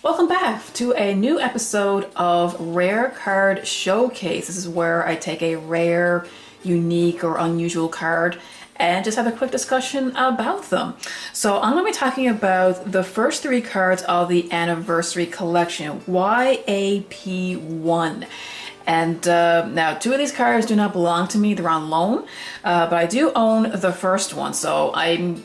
Welcome back to a new episode of Rare Card Showcase. This is where I take a rare, unique, or unusual card and just have a quick discussion about them. So I'm going to be talking about the first three cards of the Anniversary Collection, YAP1. And now two of these cards do not belong to me, they're on loan, but I do own the first one. So I'm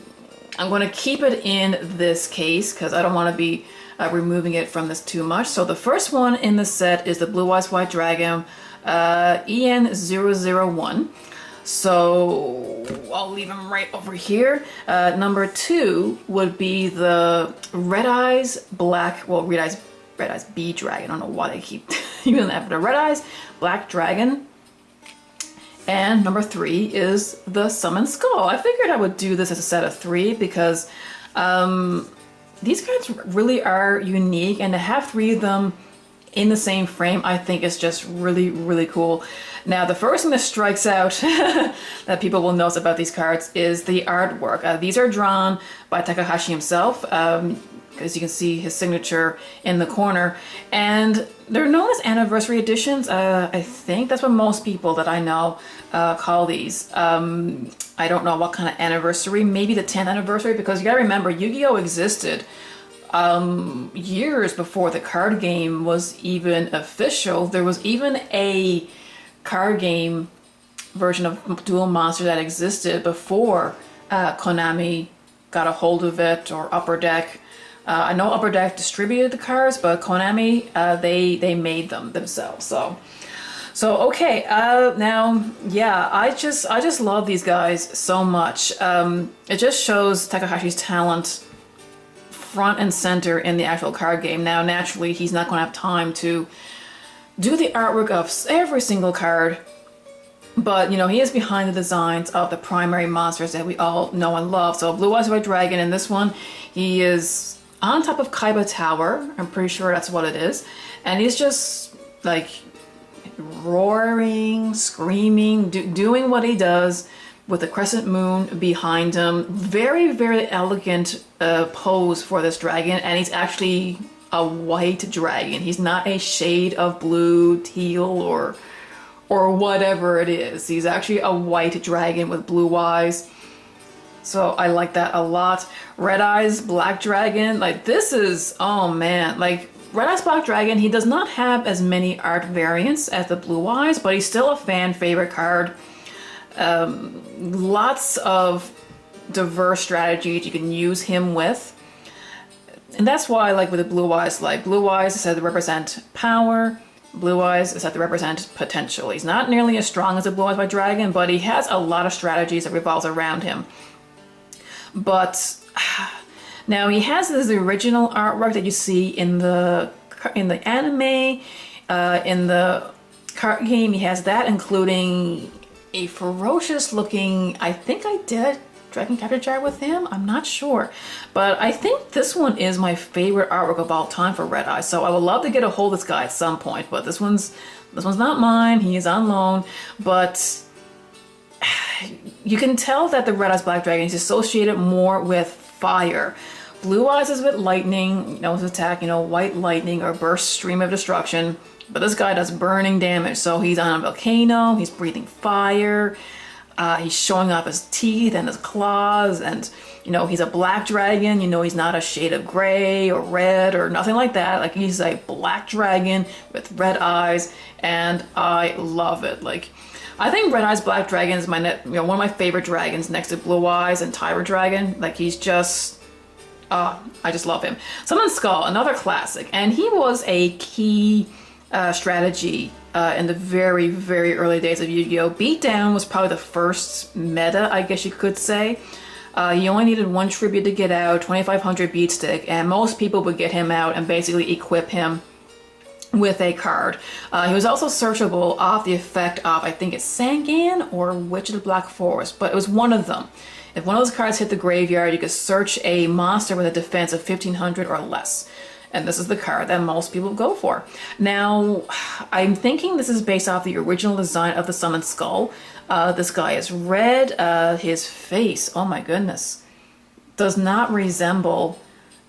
going to keep it in this case because I don't want to be removing it from this too much. So the first one in the set is the Blue Eyes White Dragon, EN001. So I'll leave him right over here. Number two would be the Red Eyes Black, well, Red Eyes B Dragon. I don't know why they keep using that, but the Red Eyes Black Dragon. And number three is the Summon Skull. I figured I would do this as a set of three because these cards really are unique, and to have three of them in the same frame, I think is just really, really cool. Now, the first thing that strikes out that people will notice about these cards is the artwork. These are drawn by Takahashi himself, because you can see his signature in the corner, and they're known as anniversary editions. I think that's what most people that I know call these. I don't know what kind of anniversary, maybe the 10th anniversary, because you gotta remember Yu-Gi-Oh! Existed years before the card game was even official. There was even a card game version of Duel Monster that existed before Konami got a hold of it, or Upper Deck. I know Upper Deck distributed the cards, but Konami, they made them themselves. So okay, now, yeah, I just love these guys so much. It just shows Takahashi's talent front and center in the actual card game. Now, naturally, he's not going to have time to do the artwork of every single card, but, you know, he is behind the designs of the primary monsters that we all know and love. So Blue Eyes White Dragon in this one, he is on top of Kaiba Tower. I'm pretty sure that's what it is. And he's just, like, roaring, screaming, doing what he does with the crescent moon behind him. Very, very elegant pose for this dragon, and he's actually a white dragon. He's not a shade of blue, teal, or whatever it is. He's actually a white dragon with blue eyes. So I like that a lot. Red Eyes Black Dragon, like this is, oh man, like Red Eyes Black Dragon, he does not have as many art variants as the Blue Eyes, but he's still a fan favorite card. Lots of diverse strategies you can use him with. And that's why I like with the Blue Eyes, like Blue Eyes is said to represent power, Blue Eyes is said to represent potential. He's not nearly as strong as the Blue Eyes White Dragon, but he has a lot of strategies that revolves around him. But now he has this original artwork that you see in the anime, in the card game. He has that, including a ferocious looking, I think I did Dragon Capture Jar with him, I'm not sure, but I think this one is my favorite artwork of all time for Red Eyes. So I would love to get a hold of this guy at some point, but this one's not mine. He is on loan, but you can tell that the Red Eyes Black Dragon is associated more with fire. Blue Eyes is with lightning, you know, his attack, you know, white lightning or burst stream of destruction. But this guy does burning damage, so he's on a volcano, he's breathing fire, he's showing off his teeth and his claws, and, you know, he's a black dragon, you know, he's not a shade of gray or red or nothing like that. Like, he's a black dragon with red eyes, and I love it. Like, I think Red Eyes Black Dragon is one of my favorite dragons next to Blue Eyes and Tyra Dragon. Like, he's just, I just love him. Summon Skull, another classic, and he was a key strategy in the very, very early days of Yu-Gi-Oh! Beatdown was probably the first meta, I guess you could say. You only needed one tribute to get out, 2500 beat stick, and most people would get him out and basically equip him with a card. He was also searchable off the effect of, I think it's Sangan or Witch of the Black Forest, but it was one of them. If one of those cards hit the graveyard, you could search a monster with a defense of 1500 or less. And this is the card that most people go for. Now, I'm thinking this is based off the original design of the Summon Skull. This guy is red. His face, oh my goodness, does not resemble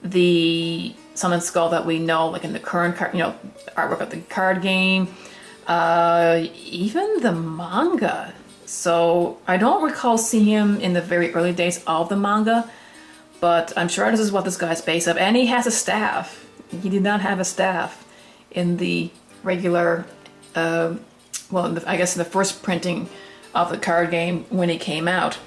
the Summon Skull that we know, like in the current card, artwork of the card game, even the manga. So I don't recall seeing him in the very early days of the manga, but I'm sure this is what this guy's based of. And he has a staff. He did not have a staff in the regular, I guess in the first printing of the card game when it came out.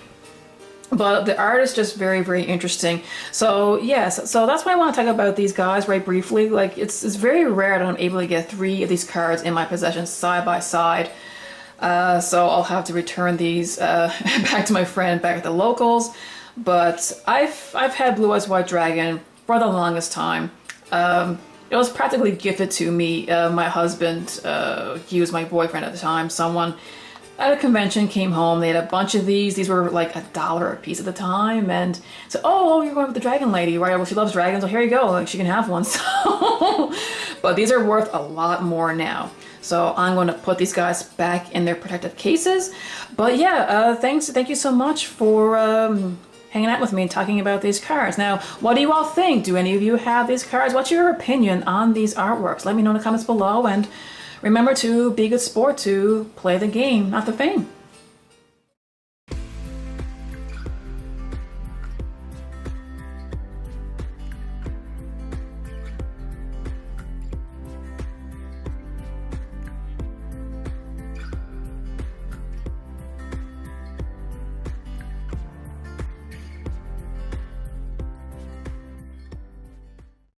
But the art is just very, very interesting. So yes, so that's why I want to talk about these guys right briefly. Like it's very rare that I'm able to get 3 of these cards in my possession side by side. So I'll have to return these back to my friend back at the locals. But I've had Blue Eyes White Dragon for the longest time. It was practically gifted to me. My husband, he was my boyfriend at the time, someone at a convention came home. They had a bunch of these. These were like $1 a piece at the time. And so, oh, you're going with the dragon lady, right? Well, she loves dragons. Well, here you go. Like, she can have one. So, but these are worth a lot more now. So I'm going to put these guys back in their protective cases. But yeah, thank you so much for hanging out with me and talking about these cards. Now, what do you all think? Do any of you have these cards? What's your opinion on these artworks? Let me know in the comments below, and remember to be a good sport, to play the game, not the fame.